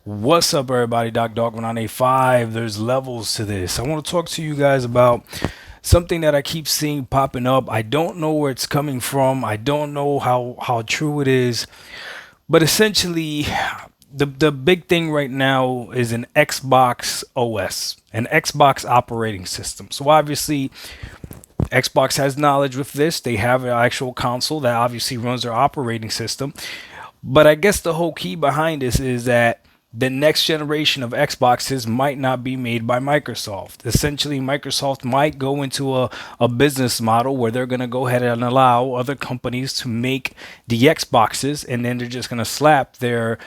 What's up, everybody? Doc Dog 1985. There's levels to this. I want to talk to you guys about something that I keep seeing popping up. I don't know where it's coming from. I don't know how true it is. But essentially, the big thing right now is an Xbox OS, an Xbox operating system. So obviously, Xbox has knowledge with this. They have an actual console that obviously runs their operating system. But I guess the whole key behind this is that the next generation of Xboxes might not be made by Microsoft. Essentially, Microsoft might go into a business model where they're going to go ahead and allow other companies to make the Xboxes, and then they're just going to slap their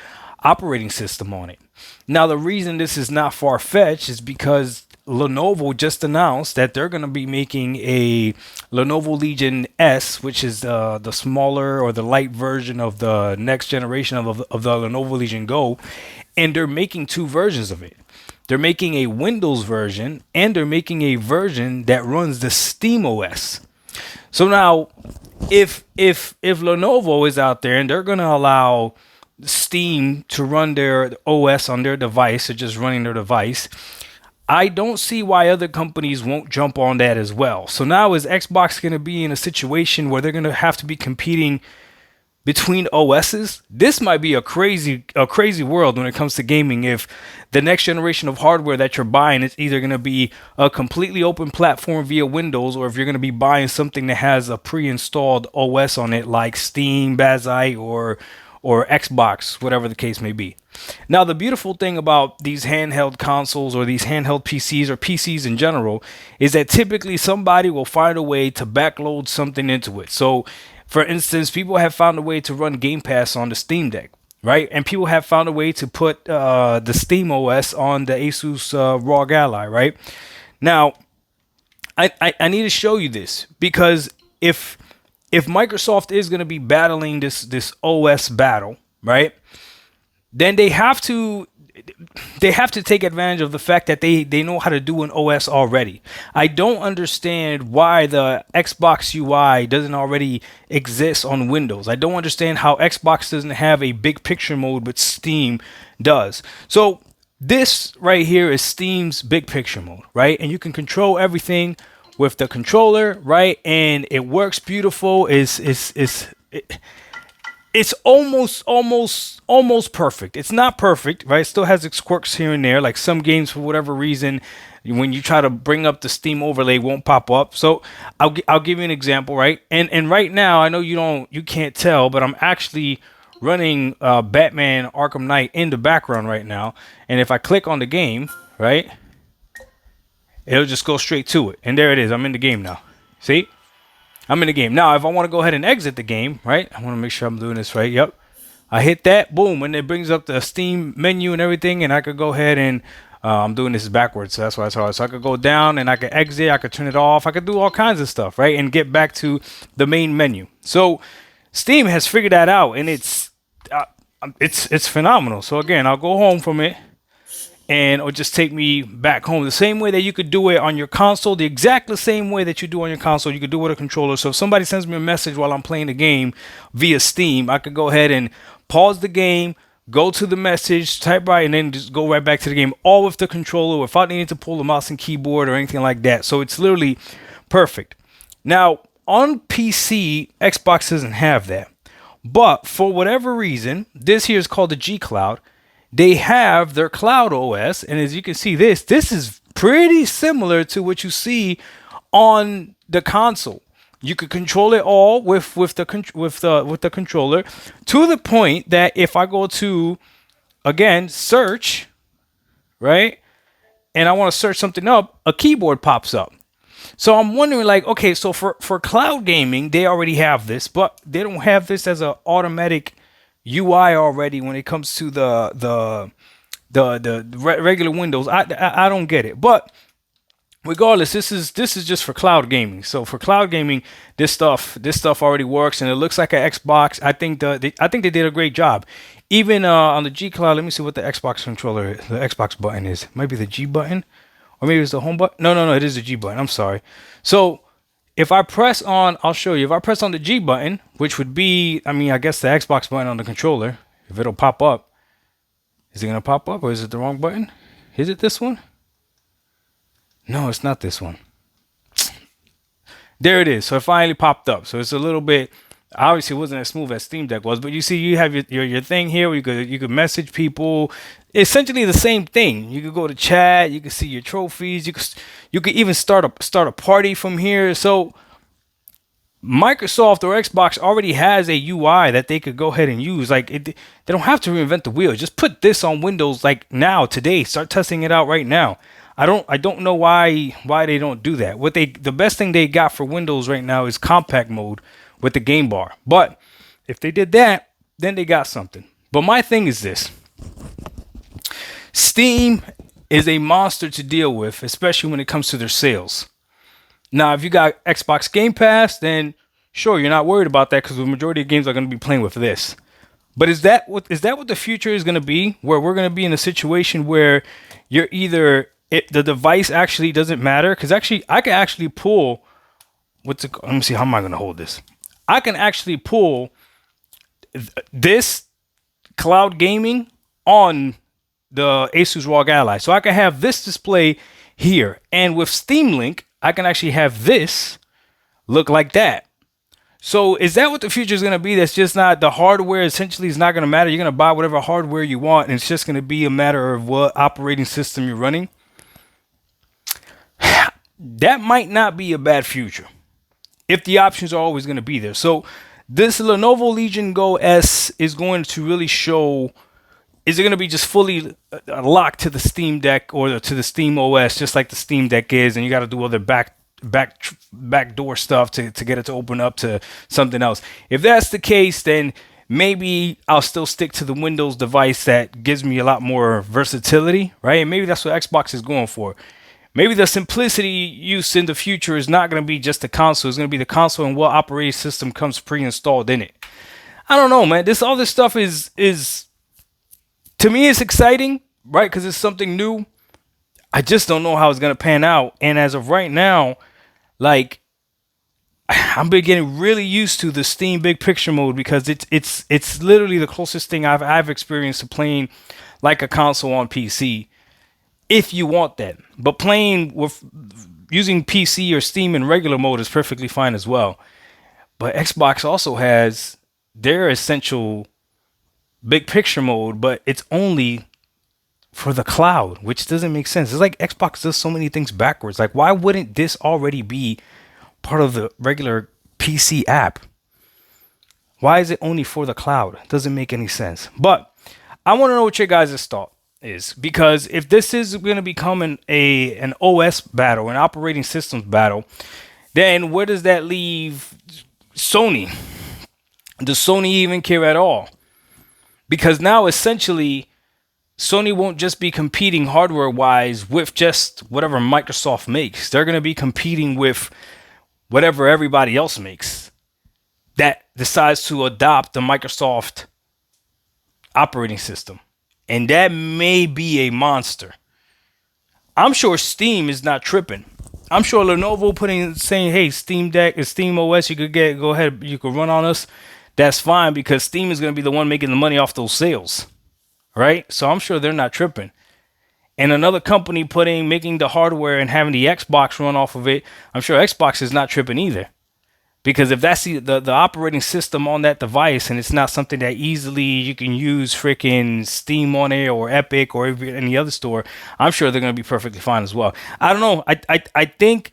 operating system on it. Now, the reason this is not far fetched is because Lenovo just announced that they're going to be making a Lenovo Legion S, which is the smaller or the light version of the next generation of the Lenovo Legion Go, and they're making two versions of it. They're making a Windows version and they're making a version that runs the Steam OS. So now, if Lenovo is out there and they're going to allow Steam to run their OS on their device, or just running their device, I don't see why other companies won't jump on that as well. So now is Xbox going to be in a situation where they're going to have to be competing between OSs? This might be a crazy world when it comes to gaming if the next generation of hardware that you're buying is either going to be a completely open platform via Windows, or if you're going to be buying something that has a pre-installed OS on it like Steam, Bazite, or Xbox, whatever the case may be. Now, the beautiful thing about these handheld consoles or these handheld PCs or PCs in general is that typically somebody will find a way to backload something into it. So, for instance, people have found a way to run Game Pass on the Steam Deck, right? And people have found a way to put the Steam OS on the Asus ROG Ally, right? Now, I need to show you this because if Microsoft is going to be battling this OS battle, right? Then they have to take advantage of the fact that they know how to do an OS already. I don't understand why the Xbox UI doesn't already exist on Windows. I don't understand how Xbox doesn't have a big picture mode, but Steam does. So this right here is Steam's big picture mode, right? And you can control everything with the controller, right? And it works beautiful. It's almost perfect. It's not perfect, right? It still has its quirks here and there. Like some games, for whatever reason, when you try to bring up the Steam overlay, won't pop up. So I'll give you an example, right? And right now, I know you can't tell, but I'm actually running Batman Arkham Knight in the background right now. And if I click on the game, right, it'll just go straight to it. And there it is. I'm in the game now. See? I'm in the game. Now, if I want to go ahead and exit the game, right? I want to make sure I'm doing this right. Yep. I hit that. Boom. And it brings up the Steam menu and everything. And I could go ahead and I'm doing this backwards. So that's why it's hard. So I could go down and I could exit. I could turn it off. I could do all kinds of stuff, right? And get back to the main menu. So Steam has figured that out. And it's phenomenal. So again, I'll go home from it, and or just take me back home. The same way that you could do it on your console, the exact the same way that you do on your console, you could do it with a controller. So if somebody sends me a message while I'm playing the game via Steam, I could go ahead and pause the game, go to the message, type right, and then just go right back to the game, all with the controller without needing to pull the mouse and keyboard or anything like that. So it's literally perfect. Now, on PC, Xbox doesn't have that. But for whatever reason, this here is called the G Cloud. They have their cloud OS, and as you can see, this is pretty similar to what you see on the console. You could control it all with the controller, to the point that if I go to, again, search, right, and I want to search something up, a keyboard pops up. So I'm wondering, like, okay, so for cloud gaming, they already have this, but they don't have this as an automatic UI already when it comes to the regular Windows. I don't get it, but regardless, this is just for cloud gaming. So for cloud gaming, this stuff already works, and it looks like an Xbox. I think they did a great job. Even on the G Cloud, let me see what the Xbox controller, the Xbox button is. It might be the G button, or maybe it's the home button. No, it is the G button. I'm sorry. So if I press on, I'll show you. If I press on the G button, which would be, I mean, I guess the Xbox button on the controller, if it'll pop up, Is it gonna pop up or is it the wrong button? Is it this one? No, it's not this one. There it is. So it finally popped up. So it's a little bit, obviously it wasn't as smooth as Steam Deck was, but you see you have your thing here where you could message people. Essentially the same thing. You could go to chat, you could see your trophies, you could even start a party from here. So Microsoft or Xbox already has a UI that they could go ahead and use. Like they don't have to reinvent the wheel. Just put this on Windows like now, today. Start testing it out right now. I don't know why they don't do that. The best thing they got for Windows right now is compact mode with the game bar. But if they did that, then they got something. But my thing is this. Steam is a monster to deal with, especially when it comes to their sales. Now, if you got Xbox Game Pass, then sure, you're not worried about that because the majority of games are going to be playing with this. But is that what the future is going to be? Where we're going to be in a situation where you're either the device actually doesn't matter? Because actually, I can actually pull. Let me see. How am I going to hold this? I can actually pull this cloud gaming on the Asus ROG Ally. So I can have this display here, and with Steam Link, I can actually have this look like that. So is that what the future is going to be? That's just not the hardware. Essentially, is not going to matter. You're going to buy whatever hardware you want, and it's just going to be a matter of what operating system you're running. That might not be a bad future if the options are always going to be there. So this Lenovo Legion Go S is going to really show. Is it going to be just fully locked to the Steam Deck or to the Steam OS, just like the Steam Deck is, and you got to do other backdoor stuff to get it to open up to something else? If that's the case, then maybe I'll still stick to the Windows device that gives me a lot more versatility, right? And maybe that's what Xbox is going for. Maybe the simplicity use in the future is not going to be just the console. It's going to be the console and what operating system comes pre-installed in it. I don't know, man. All this stuff is to me, it's exciting, right? Because it's something new. I just don't know how it's gonna pan out. And as of right now, like I'm getting really used to the Steam Big Picture mode because it's literally the closest thing I've experienced to playing like a console on PC. If you want that, but playing with using PC or Steam in regular mode is perfectly fine as well. But Xbox also has their essential Big Picture mode, but it's only for the cloud, which doesn't make sense. It's like Xbox does so many things backwards. Like, why wouldn't this already be part of the regular PC app? Why is it only for the cloud? It doesn't make any sense. But I want to know what your guys' thought is, because if this is going to become an OS battle, an operating systems battle, then where does that leave Sony? Does Sony even care at all? Because now essentially Sony won't just be competing hardware wise with just whatever Microsoft makes. They're going to be competing with whatever everybody else makes that decides to adopt the Microsoft operating system. And that may be a monster. I'm sure Steam is not tripping. I'm sure Lenovo saying, hey, Steam Deck is Steam OS, you could go ahead, you could run on us. That's fine, because Steam is going to be the one making the money off those sales, right? So I'm sure they're not tripping. And another company making the hardware and having the Xbox run off of it, I'm sure Xbox is not tripping either. Because if that's the operating system on that device and it's not something that easily you can use freaking Steam on it or Epic or any other store, I'm sure they're going to be perfectly fine as well. I don't know. I think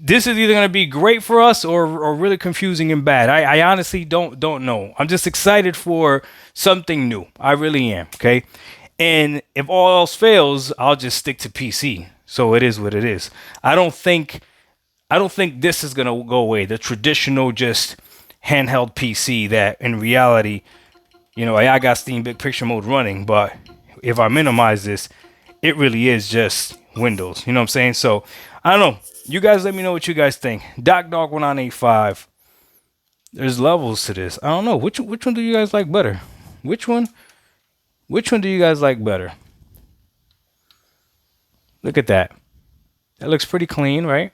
this is either going to be great for us or really confusing and bad. I honestly don't know. I'm just excited for something new. I really am. Okay. And if all else fails, I'll just stick to PC. So it is what it is. I don't think this is going to go away. The traditional just handheld PC that in reality, I got Steam Big Picture mode running, but if I minimize this, it really is just Windows. You know what I'm saying? So I don't know. You guys let me know what you guys think. DocDog1985. There's levels to this. I don't know. Which one do you guys like better? Which one do you guys like better? Look at that. That looks pretty clean, right?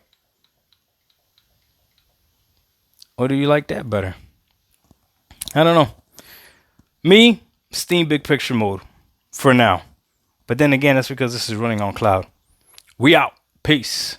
Or do you like that better? I don't know. Me, Steam Big Picture mode. for now. But then again, that's because this is running on cloud. We out. Peace.